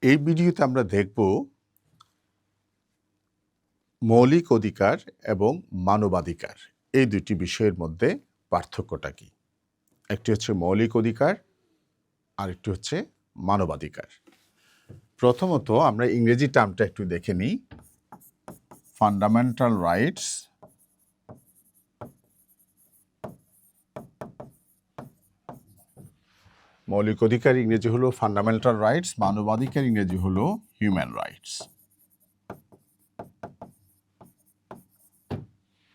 এই ভিডিওতে আমরা দেখব মৌলিক অধিকার এবং মানবাধিকার এই দুটি বিষয়ের মধ্যে পার্থক্যটা কি। একটি হচ্ছে মৌলিক অধিকার, আরেকটি হচ্ছে মানবাধিকার। প্রথমত আমরা ইংরেজি টার্মটা একটু দেখে নিই। ফান্ডামেন্টাল রাইটস, মৌলিক অধিকার ইংরেজি হলো ফান্ডামেন্টাল রাইটস, মানবাধিকার ইংরেজি হলো হিউম্যান রাইটস।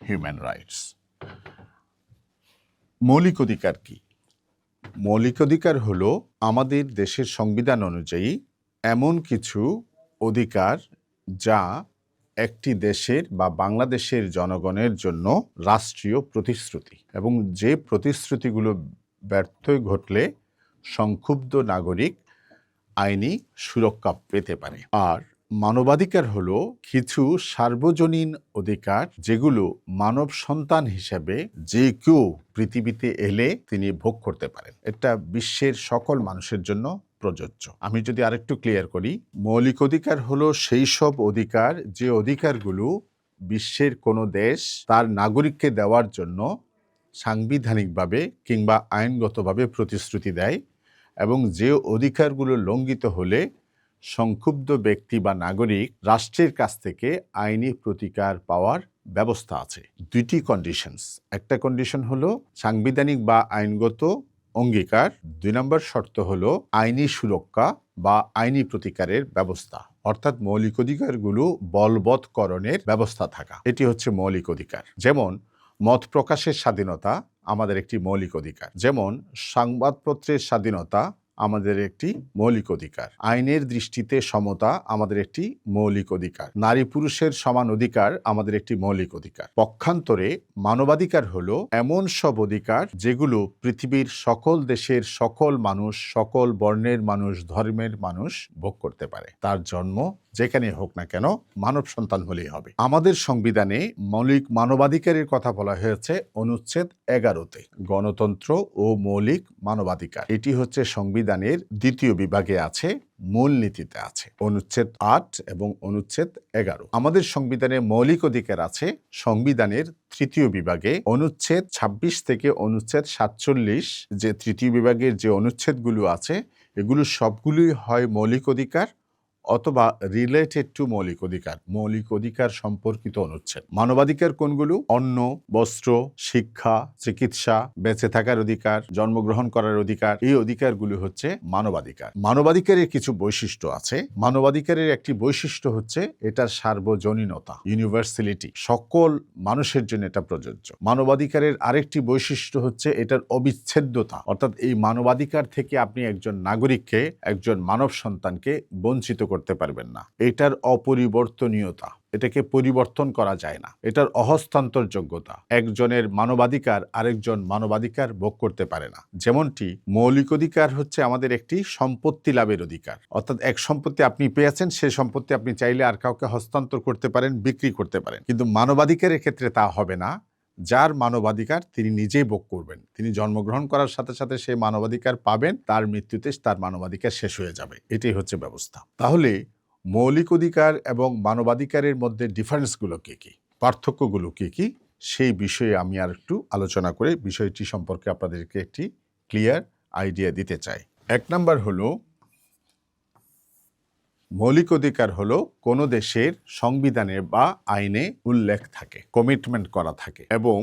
Human rights. মৌলিক অধিকার কি? মৌলিক অধিকার হলো আমাদের দেশের সংবিধান অনুযায়ী এমন কিছু অধিকার যা একটি দেশের বা বাংলাদেশের জনগণের জন্য রাষ্ট্রীয় প্রতিশ্রুতি, এবং যে প্রতিশ্রুতিগুলো ব্যর্থ ঘটলে সংক্ষুব্ধ নাগরিক আইনি সুরক্ষা পেতে পারে। আর মানবাধিকার হলো কিছু সার্বজনীন অধিকার যেগুলো মানব সন্তান হিসেবে যে কেউ পৃথিবীতে এলে তিনি ভোগ করতে পারেন। এটা বিশ্বের সকল মানুষের জন্য প্রযোজ্য। আমি যদি আরেকটু ক্লিয়ার করি, মৌলিক অধিকার হলো সেই সব অধিকার যে অধিকারগুলো বিশ্বের কোনো দেশ তার নাগরিককে দেওয়ার জন্য সাংবিধানিকভাবে কিংবা আইনগতভাবে প্রতিশ্রুতি দেয়, এবং যে অধিকারগুলো লঙ্ঘিত হলে সংক্ষুব্ধ ব্যক্তি বা নাগরিক রাষ্ট্রের কাছ থেকে আইনি প্রতিকার পাওয়ার ব্যবস্থা আছে। দুইটি কন্ডিশনস। একটা কন্ডিশন হলো সাংবিধানিক বা আইনগত অঙ্গীকার, 2 নম্বর শর্ত হলো আইনি সুরক্ষা বা আইনি প্রতিকারের ব্যবস্থা, অর্থাৎ মৌলিক অধিকারগুলো বলবৎকরণের ব্যবস্থা থাকা। এটি হচ্ছে মৌলিক অধিকার। যেমন মত প্রকাশের স্বাধীনতা আমাদের একটি মৌলিক অধিকার, যেমন সংবাদপত্রের স্বাধীনতা আমাদের একটি মৌলিক অধিকার, আইনের দৃষ্টিতে সমতা আমাদের একটি মৌলিক অধিকার, নারী পুরুষের সমান অধিকার আমাদের একটি মৌলিক অধিকার। পক্ষান্তরে মানবাধিকার হলো এমন সব অধিকার যেগুলো পৃথিবীর সকল দেশের সকল মানুষ, সকল বর্ণের মানুষ, ধর্মের মানুষ ভোগ করতে পারে। তার জন্ম যেখানে হোক না কেন মানব সন্তান হলেই হবে। আমাদের সংবিধানে মৌলিক মানবাধিকারের কথা বলা হয়েছে অনুচ্ছেদ 11-তে, গণতন্ত্র ও মৌলিক মানবাধিকার। এটি হচ্ছে সংবিধানের 2য় বিভাগে আছে, মূলনীতিতে আছে, অনুচ্ছেদ 8 এবং অনুচ্ছেদ 11। আমাদের সংবিধানে মৌলিক অধিকার আছে সংবিধানের 3য় বিভাগে, অনুচ্ছেদ 26 থেকে অনুচ্ছেদ 47। যে 3য় বিভাগের যে অনুচ্ছেদগুলো আছে এগুলো সবগুলোই হয় মৌলিক অধিকার অথবা রিলেটেড টু মৌলিক অধিকার, মৌলিক অধিকার সম্পর্কিত অনুচ্ছেদ। মানবাধিকার কোনগুলো? অন্ন, বস্ত্র, শিক্ষা, চিকিৎসা, বেঁচে থাকার অধিকার, জন্মগ্রহণ করার অধিকার। এই অধিকারগুলো হচ্ছে মানবাধিকার। মানবাধিকারের কিছু বৈশিষ্ট্য আছে। মানবাধিকারের একটি বৈশিষ্ট্য হচ্ছে এটার সার্বজনীনতা, ইউনিভার্সালিটি, সকল মানুষের জন্য এটা প্রযোজ্য। মানবাধিকারের আরেকটি বৈশিষ্ট্য হচ্ছে এটার অবিচ্ছেদ্যতা, অর্থাৎ এই মানবাধিকার থেকে আপনি একজন নাগরিককে, একজন মানব সন্তানকে বঞ্চিত করতে পারবেন না। এটার অপরিবর্তনীয়তা, এটাকে পরিবর্তন করা যায় না। এটার অহস্তান্তরযোগ্যতা, একজনের মানবাধিকার আরেকজন মানবাধিকার ভোগ করতে পারে না। যেমনটি মৌলিক অধিকার হচ্ছে আমাদের একটি সম্পত্তি লাভের অধিকার, অর্থাৎ এক সম্পত্তি আপনি পেয়েছেন, সে সম্পত্তি আপনি চাইলে আর কাউকে হস্তান্তর করতে পারেন, বিক্রি করতে পারেন। কিন্তু মানবাধিকারের ক্ষেত্রে তা হবে না। যার মানবাধিকার তিনি নিজেই ভোগ করবেন। তিনি জন্মগ্রহণ করার সাথে সাথে সেই মানবাধিকার পাবেন, তার মৃত্যুতে তার মানবাধিকার শেষ হয়ে যাবে। এটাই হচ্ছে ব্যবস্থা। তাহলে মৌলিক অধিকার এবং মানবাধিকারের মধ্যে ডিফারেন্সগুলো কি কি, পার্থক্যগুলো কি কি, সেই বিষয়ে আমি আর একটু আলোচনা করে বিষয়টি সম্পর্কে আপনাদেরকে একটি ক্লিয়ার আইডিয়া দিতে চাই। 1 নম্বর হলো মৌলিক অধিকার হলো কোনো দেশের সংবিধানে বা আইনে উল্লেখ থাকে, কমিটমেন্ট করা থাকে, এবং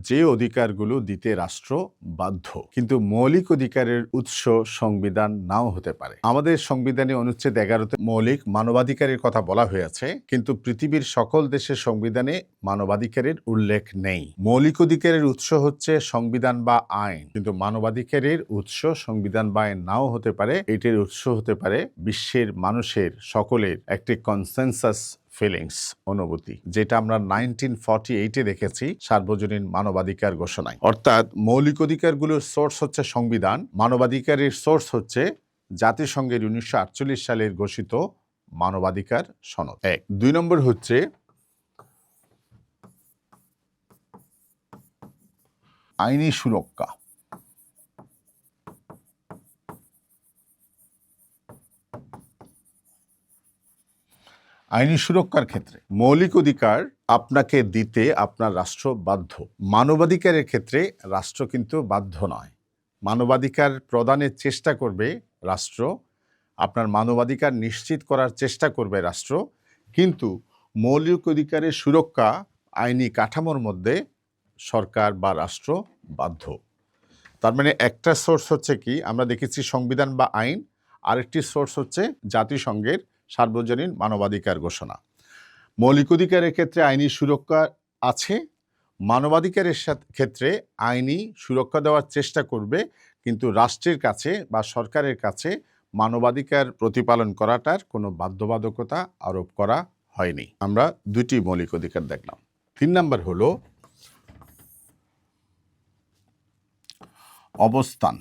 যে অধিকারগুলো দিতে রাষ্ট্র বাধ্য। কিন্তু মৌলিক অধিকারের উৎস সংবিধান নাও হতে পারে। আমাদের সংবিধানে অনুচ্ছেদ 11-তে মৌলিক মানবাধিকারের কথা বলা হয়েছে, কিন্তু পৃথিবীর সকল দেশের সংবিধানে মানবাধিকারের উল্লেখ নেই। মৌলিক অধিকারের উৎস হচ্ছে সংবিধান বা আইন, কিন্তু মানবাধিকারের উৎস সংবিধান বা আইন নাও হতে পারে। এটির উৎস হতে পারে বিশ্বের মানুষের সকলের একটি কনসেনসাস ফিলিংস, অনুভূতি, যেটা আমরা 1948-এ দেখেছি সার্বজনীন মানবাধিকার ঘোষণায়। অর্থাৎ মৌলিক অধিকারগুলোর সোর্স হচ্ছে সংবিধান, মানবাধিকারের সোর্স হচ্ছে জাতিসংঘের 1948 সালের ঘোষিত মানবাধিকার সনদ। 1। 2 নম্বর হচ্ছে আইনি সুরক্ষা। আইনি সুরক্ষার ক্ষেত্রে মৌলিক অধিকার আপনাকে দিতে আপনার রাষ্ট্র বাধ্য। মানবাধিকারের ক্ষেত্রে রাষ্ট্র কিন্তু বাধ্য নয়। মানবাধিকার প্রদানের চেষ্টা করবে রাষ্ট্র, আপনার মানবাধিকার নিশ্চিত করার চেষ্টা করবে রাষ্ট্র, কিন্তু মৌলিক অধিকারের সুরক্ষা আইনি কাঠামোর মধ্যে সরকার বা রাষ্ট্র বাধ্য। তার মানে একটা সোর্স হচ্ছে কি, আমরা দেখেছি সংবিধান বা আইন, আরেকটি সোর্স হচ্ছে জাতিসংঘের সার্বজনীন মানবাধিকার ঘোষণা। মৌলিক অধিকারের ক্ষেত্রে আইনি সুরক্ষা আছে, মানবাধিকারের ক্ষেত্রে আইনি সুরক্ষা দেওয়ার চেষ্টা করবে, কিন্তু রাষ্ট্রের কাছে বা সরকারের কাছে মানবাধিকার প্রতিপালন করাটার কোনো বাধ্যবাধকতা আরোপ করা হয়নি। আমরা দুটি মৌলিক অধিকার দেখলাম। 3 নম্বর হলো অবস্থান।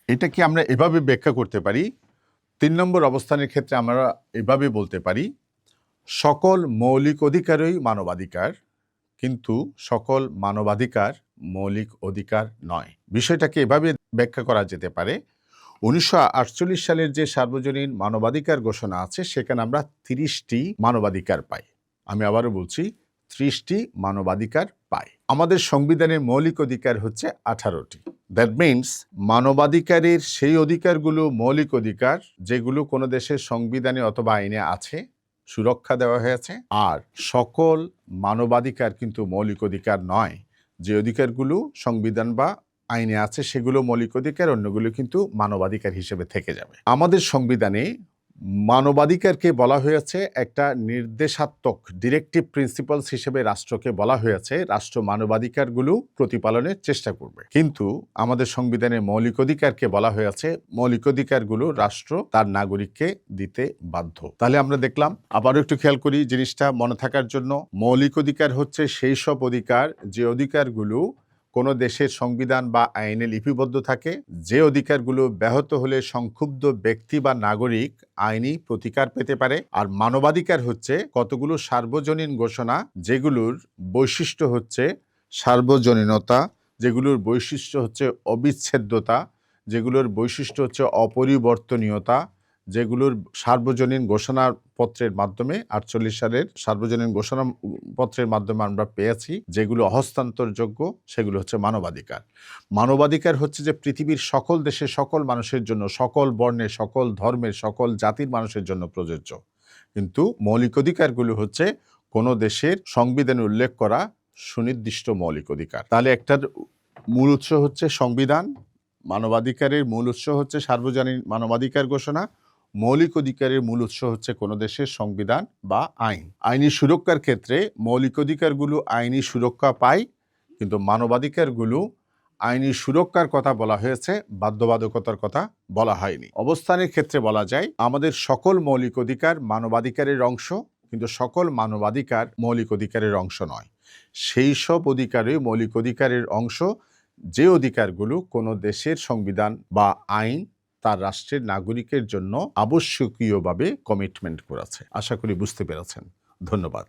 এটাকে আমরা এভাবে ব্যাখ্যা করতে পারি, 3 নম্বর অবস্থানের ক্ষেত্রে আমরা এভাবে বলতে পারি, সকল মৌলিক অধিকারই মানবাধিকার, কিন্তু সকল মানবাধিকার মৌলিক অধিকার নয়। বিষয়টাকে এভাবে ব্যাখ্যা করা যেতে পারে, 1948 সালের যে সার্বজনীন মানবাধিকার ঘোষণা আছে সেখানে আমরা 30টি মানবাধিকার পাই। আমি আবারও বলছি, 30টি মানবাধিকার পাই। আমাদের সংবিধানের মৌলিক অধিকার হচ্ছে 18টি। দ্যাট মিনস মানবাধিকারের সেই অধিকারগুলো মৌলিক অধিকার যেগুলো কোনো দেশের সংবিধানে অথবা আইনে আছে, সুরক্ষা দেওয়া হয়েছে। আর সকল মানবাধিকার কিন্তু মৌলিক অধিকার নয়। যে অধিকারগুলো সংবিধান বা আইনে আছে সেগুলো মৌলিক অধিকার, অন্যগুলো কিন্তু মানবাধিকার হিসেবে থেকে যাবে। আমাদের সংবিধানে মানবাধিকারকে বলা হয়েছে একটা নির্দেশাত্মক ডিরেক্টিভ প্রিন্সিপালস হিসেবে রাষ্ট্রকে বলা হয়েছে রাষ্ট্র মানবাধিকারগুলো প্রতিপালনের চেষ্টা করবে, কিন্তু আমাদের সংবিধানের মৌলিক অধিকারকে বলা হয়েছে মৌলিক অধিকারগুলো রাষ্ট্র তার নাগরিককে দিতে বাধ্য। তাহলে আমরা দেখলাম, আবারও একটু খেয়াল করি জিনিসটা মনে থাকার জন্য, মৌলিক অধিকার হচ্ছে সেই সব অধিকার যে অধিকারগুলো কোনো দেশের সংবিধান বা আইনে লিপিবদ্ধ থাকে, যে অধিকারগুলো ব্যাহত হলে সংক্ষুব্ধ ব্যক্তি বা নাগরিক আইনি প্রতিকার পেতে পারে। আর মানবাধিকার হচ্ছে কতগুলো সার্বজনীন ঘোষণা যেগুলোর বৈশিষ্ট্য হচ্ছে সার্বজনীনতা, যেগুলোর বৈশিষ্ট্য হচ্ছে অবিচ্ছেদ্যতা, যেগুলোর বৈশিষ্ট্য হচ্ছে অপরিবর্তনীয়তা, যেগুলোর সার্বজনীন ঘোষণাপত্রের মাধ্যমে 48 সালের সার্বজনীন ঘোষণাপত্রের মাধ্যমে আমরা পেয়েছি, যেগুলো হস্তান্তরযোগ্য, সেগুলো হচ্ছে মানবাধিকার। মানবাধিকার হচ্ছে যে পৃথিবীর সকল দেশের সকল মানুষের জন্য, সকল বর্ণের, সকল ধর্মের, সকল জাতির মানুষের জন্য প্রযোজ্য। কিন্তু মৌলিক অধিকারগুলো হচ্ছে কোনো দেশের সংবিধানে উল্লেখ করা সুনির্দিষ্ট মৌলিক অধিকার। তাহলে একটার মূল উৎস হচ্ছে সংবিধান, মানবাধিকারের মূল উৎস হচ্ছে সার্বজনীন মানবাধিকার ঘোষণা, মৌলিক অধিকারের মূল উৎস হচ্ছে কোনো দেশের সংবিধান বা আইন। আইনি সুরক্ষার ক্ষেত্রে মৌলিক অধিকারগুলো আইনি সুরক্ষা পায়, কিন্তু মানবাধিকারগুলো আইনি সুরক্ষার কথা বলা হয়েছে, বাধ্যবাধকতার কথা বলা হয়নি। অবস্থানের ক্ষেত্রে বলা যায় আমাদের সকল মৌলিক অধিকার মানবাধিকারের অংশ, কিন্তু সকল মানবাধিকার মৌলিক অধিকারের অংশ নয়। সেই সব অধিকারই মৌলিক অধিকারের অংশ যে অধিকারগুলো কোনো দেশের সংবিধান বা আইন তার রাষ্ট্রের নাগরিকের জন্য আবশ্যকীয়ভাবে কমিটমেন্ট করেছে। আশা করি বুঝতে পেরেছেন। ধন্যবাদ।